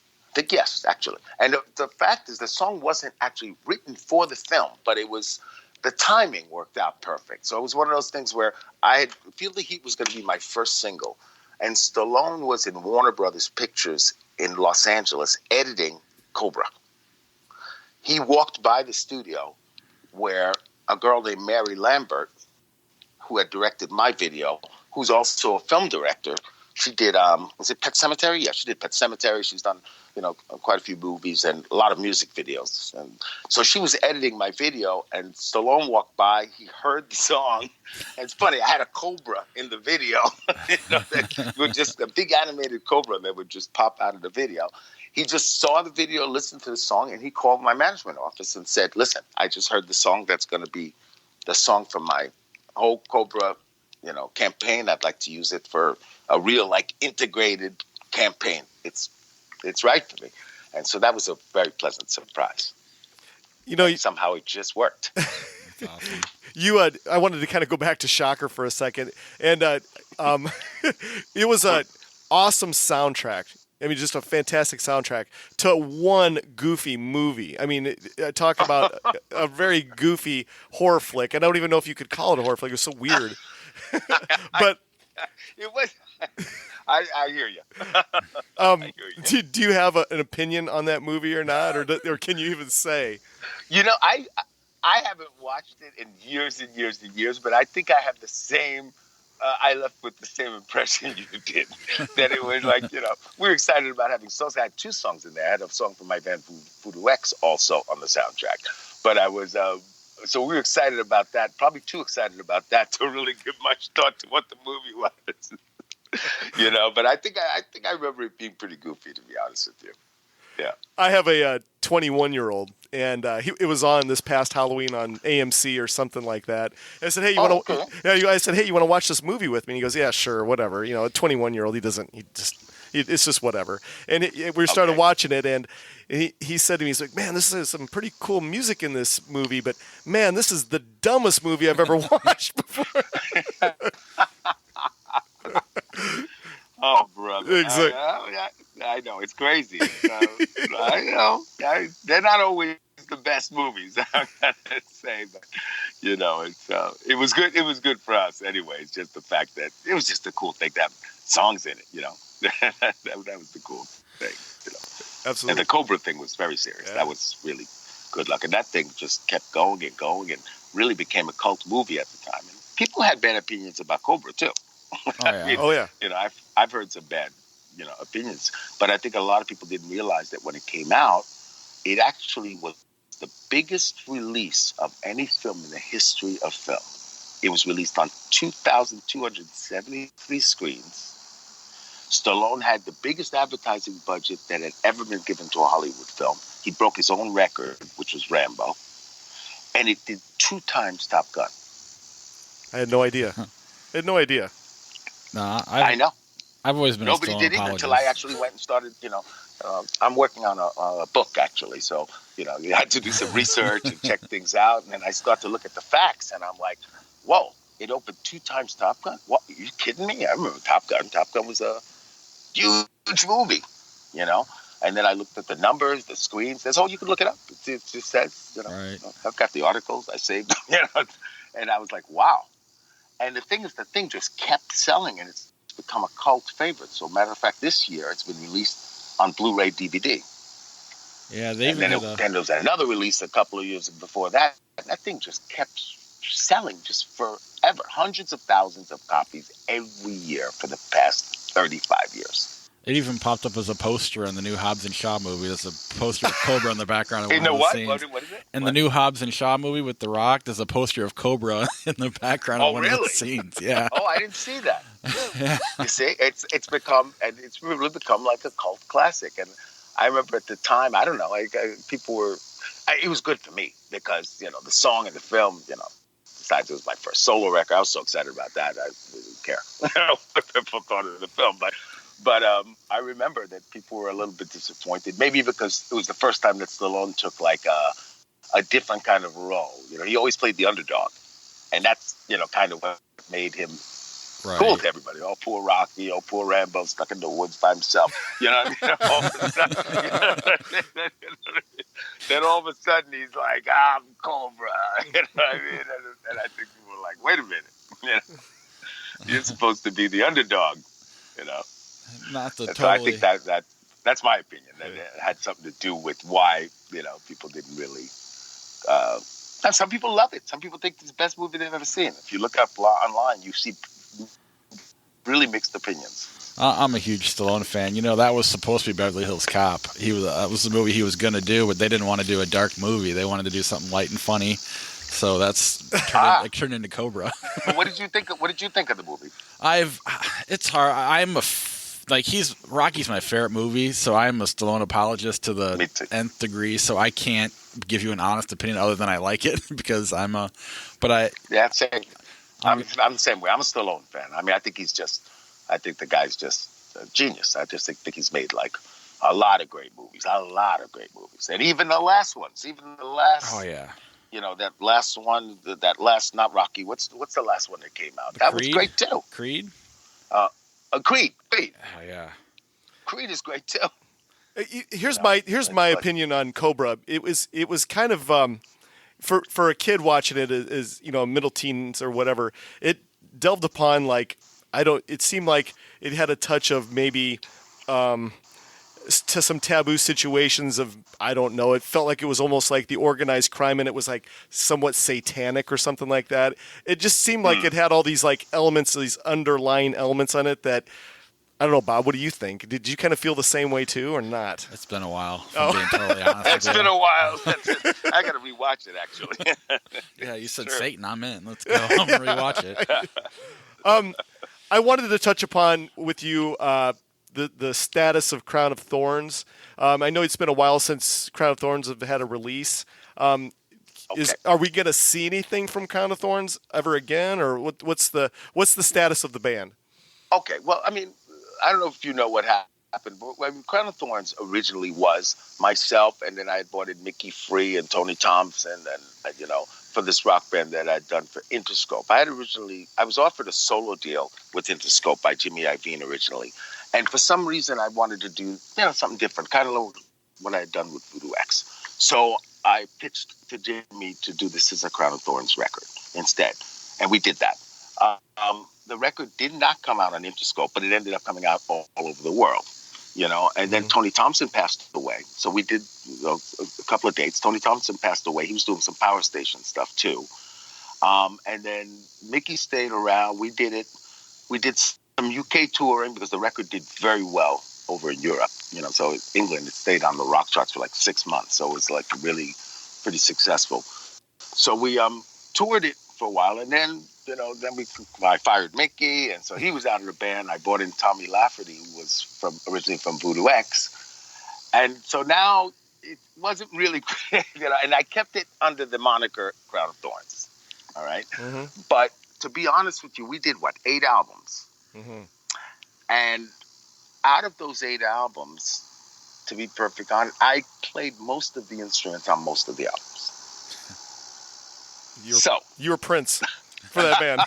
Actually. And the fact is, the song wasn't actually written for the film, but the timing worked out perfect. So it was one of those things where Feel the Heat was going to be my first single. And Stallone was in Warner Brothers Pictures in Los Angeles editing Cobra. He walked by the studio where a girl named Mary Lambert, who had directed my video, who's also a film director, she did, was it Pet Sematary? Yeah, she did Pet Sematary. She's done, quite a few movies and a lot of music videos. And so she was editing my video, and Stallone walked by. He heard the song. And it's funny, I had a cobra in the video. That was just a big animated cobra that would just pop out of the video. He just saw the video, listened to the song, and he called my management office and said, listen, I just heard the song that's going to be the song for my whole Cobra, campaign. I'd like to use it for a real, integrated campaign. It's right for me. And so that was a very pleasant surprise. And somehow it just worked. Awesome. I wanted to kind of go back to Shocker for a second. And it was an awesome soundtrack. I mean, just a fantastic soundtrack to one goofy movie. I mean, talk about a very goofy horror flick. I don't even know if you could call it a horror flick. It was so weird. But it was. I hear you. Do you have an opinion on that movie or not, or can you even say? I haven't watched it in years and years and years, but I think I have the same. I left with the same impression you did. That it was we were excited about having songs. I had 2 songs in there. I had a song from my band Voodoo X also on the soundtrack. But I was, so we were excited about that, probably too excited about that to really give much thought to what the movie was. But I think I remember it being pretty goofy, to be honest with you. Yeah. I have a 21-year-old, and it was on this past Halloween on AMC or something like that. And I said, "Hey, you want to?" Yeah, I said, "Hey, you want to watch this movie with me?" And he goes, "Yeah, sure, whatever." A 21-year-old, it's just whatever. And we started watching it, and he said to me, he's like, "Man, this is some pretty cool music in this movie, but man, this is the dumbest movie I've ever watched before." Oh, brother. Exactly. I know. It's crazy. I know. They're not always the best movies, I'm going to say. But, it was good. It was good for us anyway. It's just the fact that it was just a cool thing to have songs in it, that was the cool thing, Absolutely. And the Cobra thing was very serious. Yeah. That was really good luck. And that thing just kept going and going and really became a cult movie at the time. And people had bad opinions about Cobra, too. Oh, yeah. I've heard some bad, opinions, but I think a lot of people didn't realize that when it came out, it actually was the biggest release of any film in the history of film. It was released on 2,273 screens. Stallone had the biggest advertising budget that had ever been given to a Hollywood film. He broke his own record, which was Rambo, and it did 2 times Top Gun. I had no idea. No, I know. I've always been Nobody did either until I actually went and started, I'm working on a book, actually. So, you had to do some research and check things out. And then I start to look at the facts, and I'm like, whoa, it opened 2 times Top Gun? What? Are you kidding me? I remember Top Gun. Top Gun was a huge movie, And then I looked at the numbers, the screens. That's all. You can look it up. It just says, Right. I've got the articles. I saved them, And I was like, wow. And the thing is, the thing just kept selling, and it's become a cult favorite. So, matter of fact, this year it's been released on Blu-ray DVD. Yeah, then there was another release a couple of years before that. And that thing just kept selling just forever. Hundreds of thousands of copies every year for the past 35 years. It even popped up as a poster in the new Hobbs and Shaw movie. There's a poster of Cobra in the background of In one the of the what? scenes. What is it? In What? the new Hobbs and Shaw movie with The Rock, there's a poster of Cobra in the background of one of the scenes. Yeah. Oh, I didn't see that. You see, it's really become like a cult classic. And I remember at the time, I don't know, people were. It was good for me because the song and the film, besides it was my first solo record, I was so excited about that. I didn't care what people thought of the film, but I remember that people were a little bit disappointed, maybe because it was the first time that Stallone took like a different kind of role. He always played the underdog, and that's kind of what made him cool to everybody. Oh, poor Rocky. Oh, poor Rambo stuck in the woods by himself. You know what I mean? All of a sudden, then all of a sudden he's like, I'm Cobra. You know what I mean? And I think people were like, wait a minute. You're supposed to be the underdog. Not the so totally. I think that's my opinion. That it had something to do with why people didn't really. And some people love it. Some people think it's the best movie they've ever seen. If you look up online, you see really mixed opinions. I'm a huge Stallone fan. That was supposed to be Beverly Hills Cop. That was the movie he was going to do, but they didn't want to do a dark movie. They wanted to do something light and funny. So that's turned into Cobra. What did you think? What did you think of the movie? It's hard. Rocky's my favorite movie, so I'm a Stallone apologist to the nth degree. So I can't give you an honest opinion other than I like it because same. I'm the same way. I'm a Stallone fan. I mean, I think the guy's just a genius. I just think he's made like a lot of great movies, and even the last ones, Oh yeah. That last one, not Rocky. What's the last one that came out? That was great too. Creed. Creed. Oh yeah. Creed is great too. Here's my opinion on Cobra. It was kind of for a kid watching it as middle teens or whatever. It delved upon it seemed like it had a touch of maybe to some taboo situations of, I don't know, it felt like it was almost like the organized crime and it was like somewhat satanic or something like that. It just seemed like it had all these elements, these underlying elements on it that, I don't know, Bob, what do you think? Did you kind of feel the same way too or not? It's been a while, if I'm being totally honest. It's been a while. I got to rewatch it, actually. Yeah, you said sure. Satan, I'm in. Let's go home and rewatch it. I wanted to touch upon with you the status of Crown of Thorns. I know it's been a while since Crown of Thorns have had a release. Okay. Are we going to see anything from Crown of Thorns ever again, or what's the status of the band? Okay, well, I mean, I don't know if you know what happened, but Crown of Thorns originally was myself, and then I had brought in Mickey Free and Tony Thompson, and for this rock band that I'd done for Interscope. I was offered a solo deal with Interscope by Jimmy Iovine originally. And for some reason, I wanted to do something different, kind of like what I had done with Voodoo X. So I pitched to Jimmy to do This Is a Crown of Thorns record instead. And we did that. The record did not come out on Interscope, but it ended up coming out all over the world. And then Tony Thompson passed away. So we did a couple of dates. Tony Thompson passed away. He was doing some Power Station stuff too. And then Mickey stayed around. We did it. We did some UK touring because the record did very well over in Europe. So in England, it stayed on the rock charts for like 6 months. So it was like really pretty successful. So we toured it for a while, and then I fired Mickey, and so he was out of the band. I brought in Tommy Lafferty, who was originally from Voodoo X, and so now it wasn't really, and I kept it under the moniker Crown of Thorns. All right, but to be honest with you, we did 8 albums, and out of those 8 albums, to be perfect honest, I played most of the instruments on most of the albums. You were Prince for that band.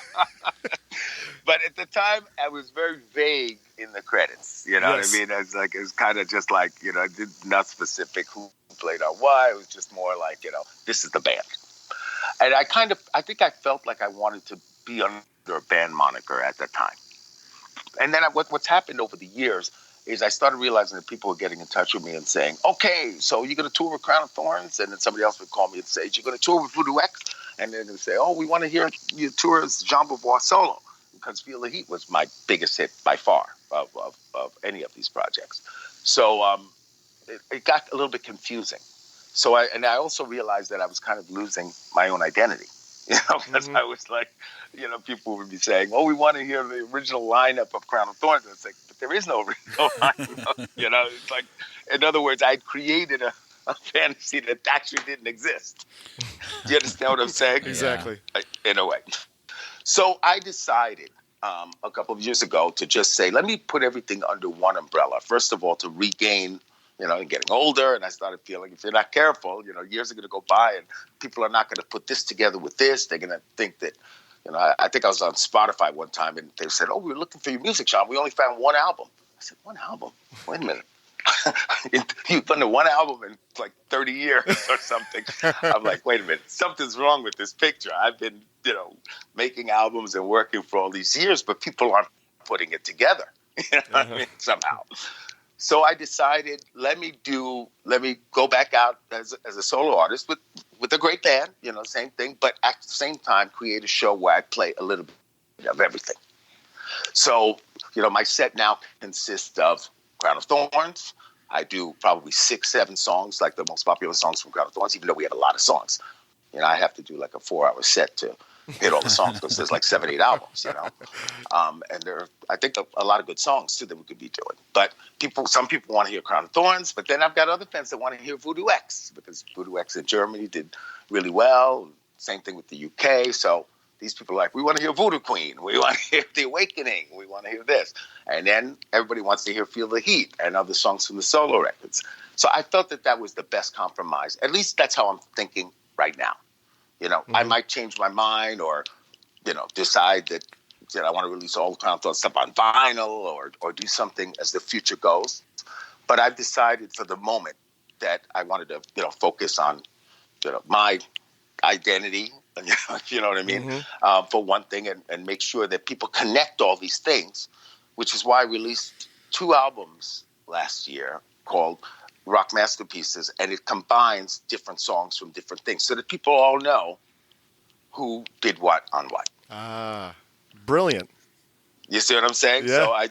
But at the time, I was very vague in the credits. You know what I mean? It was kind of just like, not specific who played on what. It was just more like, this is the band. And I think I felt like I wanted to be under a band moniker at that time. And then what's happened over the years is I started realizing that people were getting in touch with me and saying, okay, so you're going to tour with Crown of Thorns? And then somebody else would call me and say, you're going to tour with Voodoo X? And they're going to say, oh, we want to hear you tour as Jean Beauvoir solo, because Feel the Heat was my biggest hit by far. of any of these projects. So it got a little bit confusing. So I also realized that I was kind of losing my own identity, because I was like, people would be saying, "Oh, we want to hear the original lineup of Crown of Thorns." And it's like, but there is no original lineup. It's like, in other words, I'd created a fantasy that actually didn't exist. Do you understand what I'm saying? Exactly. In a way. So I decided a couple of years ago to just say, let me put everything under one umbrella. First of all, to regain, getting older, and I started feeling if you're not careful, years are going to go by and people are not going to put this together with this. They're going to think that, I think I was on Spotify one time and they said, "Oh, we were looking for your music, Sean. We only found one album." I said, "One album? Wait a minute. You've done one album in like 30 years or something." I'm like, wait a minute, something's wrong with this picture. I've been, making albums and working for all these years, but people aren't putting it together, somehow. So I decided, let me go back out as a solo artist with a great band, same thing, but at the same time create a show where I play a little bit of everything. So, my set now consists of Crown of Thorns. I do probably 6-7 songs, like the most popular songs from Crown of Thorns, even though we have a lot of songs. I have to do like a 4-hour set to hit all the songs because there's like 7-8 albums, and there are, I think, a lot of good songs too that we could be doing. But some people want to hear Crown of Thorns, but then I've got other fans that want to hear Voodoo X, because Voodoo X in Germany did really well. Same thing with the UK. So these people are like, we want to hear Voodoo Queen. We want to hear The Awakening. We want to hear this. And then everybody wants to hear Feel the Heat and other songs from the solo records. So I felt that was the best compromise. At least that's how I'm thinking right now. I might change my mind or, decide that I want to release all the Crown of Thorns stuff on vinyl or do something as the future goes. But I've decided for the moment that I wanted to, focus on, my identity, if you know what I mean, for one thing, and make sure that people connect all these things, which is why I released 2 albums last year called Rock Masterpieces, and it combines different songs from different things so that people all know who did what on what. Brilliant. You see what I'm saying? Yeah. So I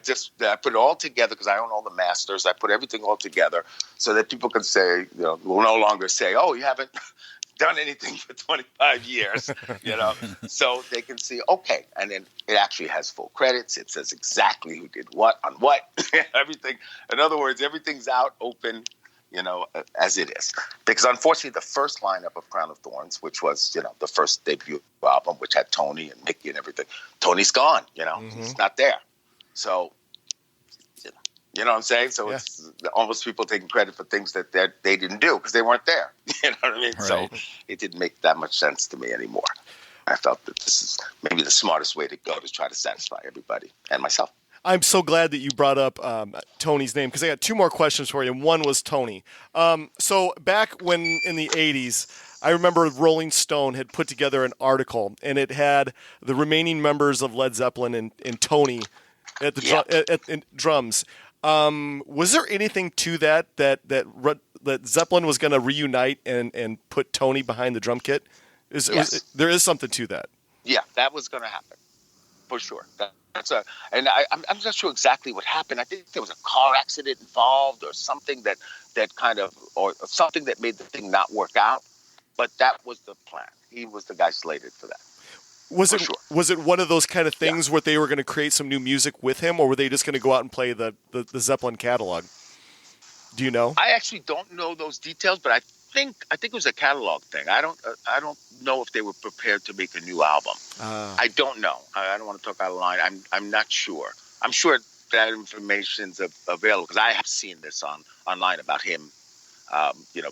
put it all together because I own all the masters. I put everything all together so that people can say, will no longer say, "Oh, you haven't done anything for 25 years," so they can see, okay. And then it actually has full credits. It says exactly who did what on what, everything. In other words, everything's out, open, as it is. Because unfortunately, the first lineup of Crown of Thorns, which was, the first debut album, which had Tony and Mickey and everything, Tony's gone, he's not there. So, you know what I'm saying? So It's almost people taking credit for things that they didn't do because they weren't there. You know what I mean? Right. So it didn't make that much sense to me anymore. I felt that this is maybe the smartest way to go to try to satisfy everybody and myself. I'm so glad that you brought up Tony's name, because I got 2 more questions for you, and one was Tony. So back when in the 80s, I remember Rolling Stone had put together an article, and it had the remaining members of Led Zeppelin and Tony at the at drums. Was there anything to that Zeppelin was going to reunite and put Tony behind the drum kit? Yes. There is something to that. Yeah, that was going to happen for sure. I'm not sure exactly what happened. I think there was a car accident involved or something that or something that made the thing not work out. But that was the plan. He was the guy slated for that. Was it one of those kind of things where they were going to create some new music with him, or were they just going to go out and play the Zeppelin catalog? Do you know? I actually don't know those details, but I think it was a catalog thing. I don't know if they were prepared to make a new album. I don't know. I don't want to talk out of line. I'm not sure. I'm sure that information's available because I have seen this online about him,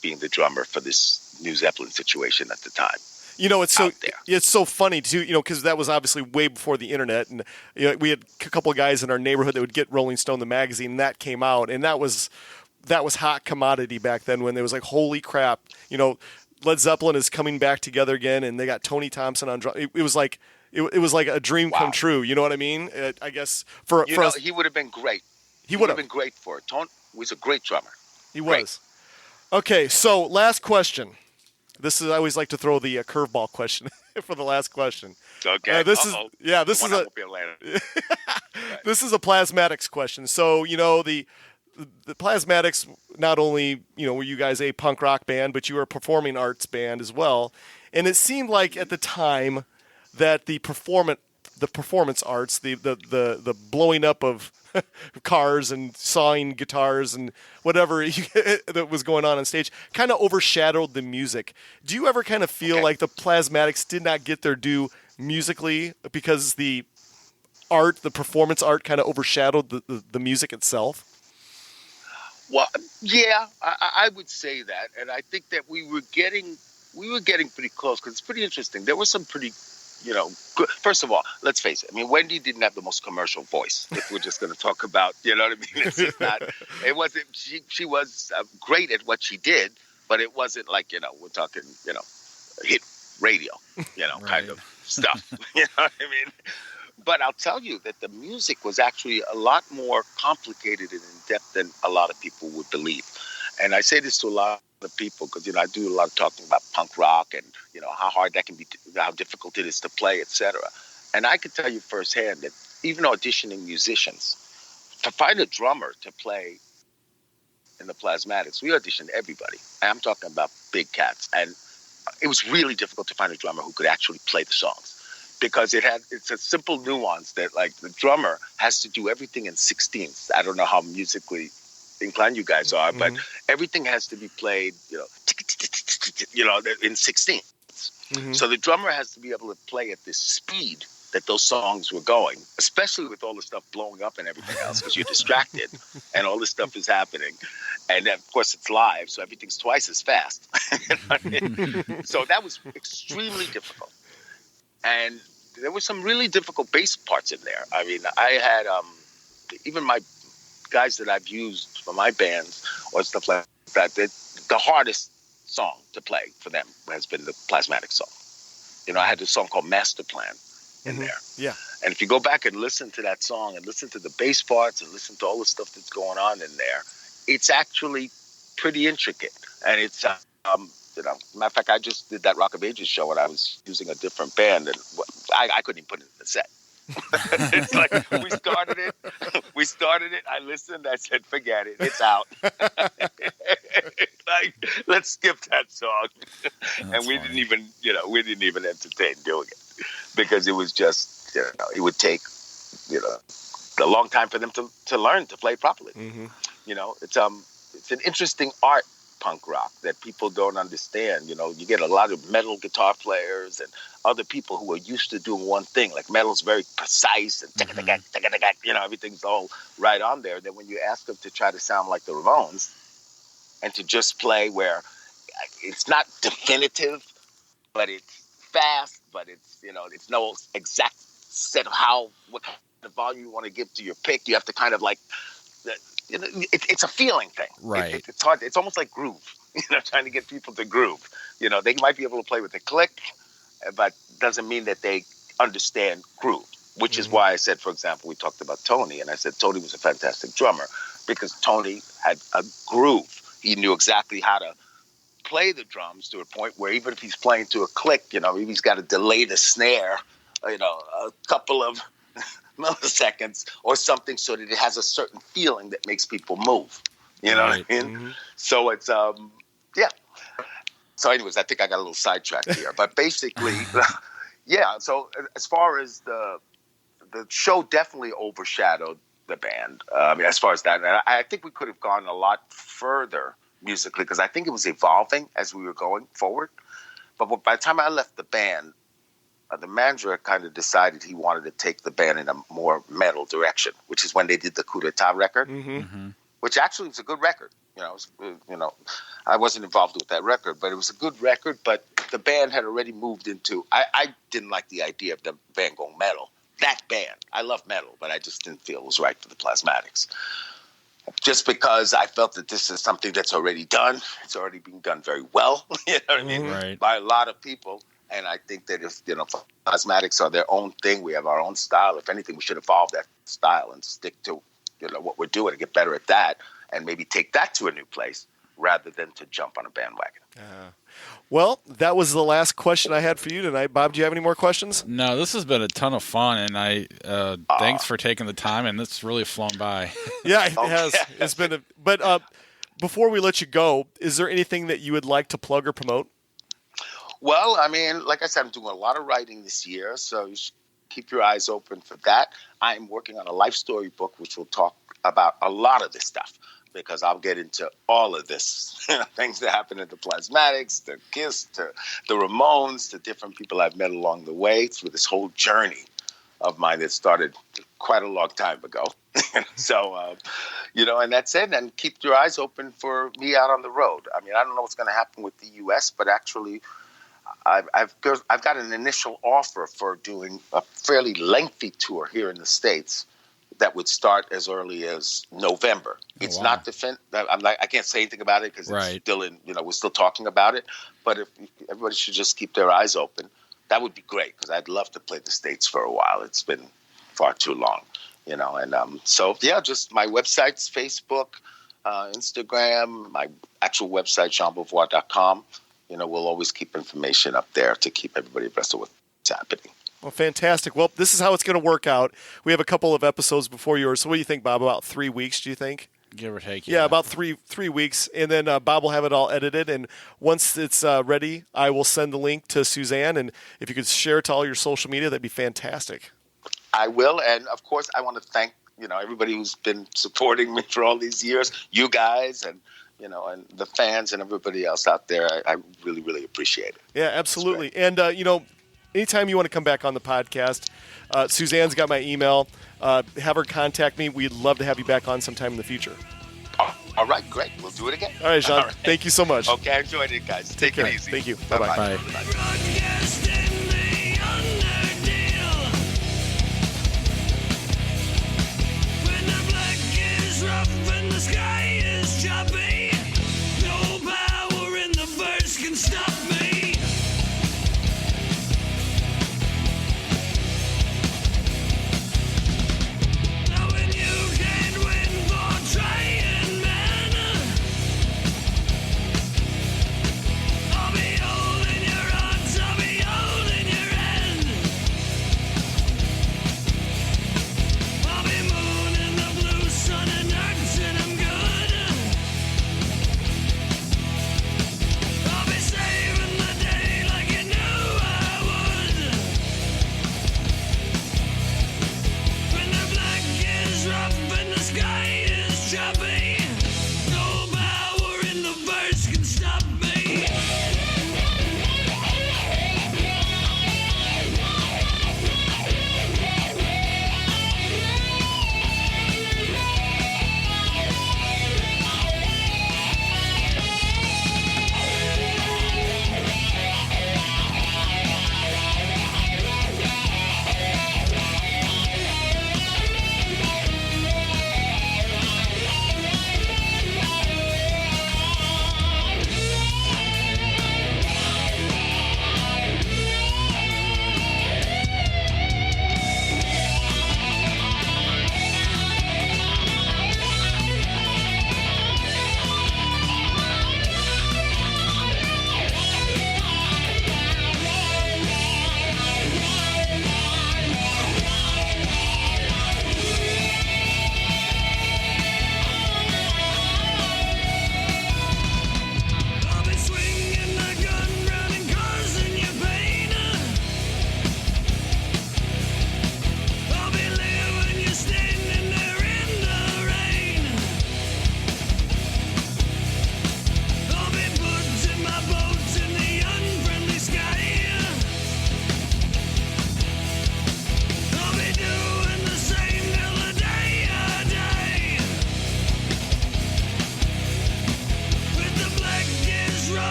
being the drummer for this new Zeppelin situation at the time. It's so funny too, because that was obviously way before the internet, and we had a couple of guys in our neighborhood that would get Rolling Stone the magazine, and that came out, and that was hot commodity back then when it was like, holy crap, Led Zeppelin is coming back together again, and they got Tony Thompson on drum. It was like a dream come true. You know what I mean? I guess for us, he would have been great. He would have been great for it. Tony was a great drummer. He was. Okay, so last question. I always like to throw the curveball question. for the last question. Okay. This Uh-oh. is The one I won't be able to answer. this is a Plasmatics question. So the Plasmatics, not only were you guys a punk rock band, but you were a performing arts band as well. And it seemed like at the time that the performance arts, the blowing up of cars and sawing guitars and whatever that was going on stage kind of overshadowed the music. Do you ever kind of feel like the Plasmatics did not get their due musically because the performance art kind of overshadowed the music itself? Well, yeah, I would say that, and I think that we were getting pretty close because it's pretty interesting. There was some pretty, good. First of all, let's face it. I mean, Wendy didn't have the most commercial voice. If we're just going to talk about, what I mean, it's just not. It wasn't. She was great at what she did, but it wasn't like we're talking, hit radio, kind of stuff. You know what I mean? But I'll tell you that the music was actually a lot more complicated and in-depth than a lot of people would believe. And I say this to a lot of people because, I do a lot of talking about punk rock and, how hard that can be, how difficult it is to play, etc. And I can tell you firsthand that even auditioning musicians, to find a drummer to play in the Plasmatics, we auditioned everybody. And I'm talking about big cats. And it was really difficult to find a drummer who could actually play the songs. Because it's a simple nuance that like the drummer has to do everything in 16ths. I don't know how musically inclined you guys are, but everything has to be played, in 16ths. So the drummer has to be able to play at this speed that those songs were going, especially with all the stuff blowing up and everything else, because you're distracted and all this stuff is happening. And then, of course, it's live, so everything's twice as fast. So that was extremely difficult. And there were some really difficult bass parts in there. I mean, I had even my guys that I've used for my bands or stuff like that, the hardest song to play for them has been the Plasmatic song. I had this song called Master Plan in there. Yeah. And if you go back and listen to that song and listen to the bass parts and listen to all the stuff that's going on in there, it's actually pretty intricate. And it's matter of fact, I just did that Rock of Ages show and I was using a different band and I couldn't even put it in the set. It's like we started it, I listened, I said, forget it, it's out. Like, let's skip that song. And we didn't even entertain doing it because it was just, it would take, a long time for them to learn to play properly. It's an interesting art, punk rock, that people don't understand. You get a lot of metal guitar players and other people who are used to doing one thing. Like metal's very precise and everything's all right on there. Then when you ask them to try to sound like the Ramones and to just play where it's not definitive, but it's fast, but it's it's no exact set of what kind of volume you want to give to your pick. You have to kind of like. It's a feeling thing. Right. It's hard. It's almost like groove. Trying to get people to groove. They might be able to play with a click, but doesn't mean that they understand groove. Which is why I said, for example, we talked about Tony, and I said Tony was a fantastic drummer because Tony had a groove. He knew exactly how to play the drums to a point where even if he's playing to a click, he's got to delay the snare, a couple of milliseconds or something so that it has a certain feeling that makes people move. You know what I mean? So it's, yeah. So anyways, I think I got a little sidetracked here. But basically, yeah, so as far as the show definitely overshadowed the band. As far as that, and I think we could have gone a lot further musically because I think it was evolving as we were going forward. But by the time I left the band, the manager kind of decided he wanted to take the band in a more metal direction, which is when they did the Coup d'etat record, which actually was a good record. I wasn't involved with that record, but it was a good record. But the band had already moved into. I didn't like the idea of the band going metal. That band, I love metal, but I just didn't feel it was right for the Plasmatics. Just because I felt that this is something that's already done. It's already being done very well. You know what I mean? Right. By a lot of people. And I think that if, Plasmatics are their own thing, we have our own style. If anything, we should evolve that style and stick to, what we're doing and get better at that and maybe take that to a new place. rather than to jump on a bandwagon. Well, that was the last question I had for you tonight. Bob, do you have any more questions? No, this has been a ton of fun, and I thanks for taking the time, and it's really flown by. Yeah, it has. It's been but before we let you go, is there anything that you would like to plug or promote? Well, I mean, like I said, I'm doing a lot of writing this year, so you should keep your eyes open for that. I'm working on a life story book, which will talk about a lot of this stuff, because I'll get into all of this, things that happen at the Plasmatics, to Kiss, to the Ramones, to different people I've met along the way through this whole journey of mine that started quite a long time ago. So, and that's it. And keep your eyes open for me out on the road. I mean, I don't know what's going to happen with the U.S., but actually I've got an initial offer for doing a fairly lengthy tour here in the States that would start as early as November. It's not I can't say anything about it because it's still in, we're still talking about it. But if everybody should just keep their eyes open, that would be great, because I'd love to play the States for a while. It's been far too long, and just my websites, Facebook, Instagram, my actual website, JeanBeauvoir.com. We'll always keep information up there to keep everybody abreast of what's happening. Well, fantastic. Well, this is how it's going to work out. We have a couple of episodes before yours. So what do you think, Bob? About 3 weeks, do you think? Give or take. Yeah, about three weeks. And then Bob will have it all edited. And once it's ready, I will send the link to Suzanne. And if you could share it to all your social media, that'd be fantastic. I will. And, of course, I want to thank, everybody who's been supporting me for all these years, you guys and the fans and everybody else out there. I really, really appreciate it. Yeah, absolutely. And, anytime you want to come back on the podcast, Suzanne's got my email. Have her contact me. We'd love to have you back on sometime in the future. All right, great. We'll do it again. All right, Jean. Thank you so much. Okay, I enjoyed it, guys. Take it easy. Thank you. Bye-bye. Bye. Broadcasting the underdeal. When the black is rough and the sky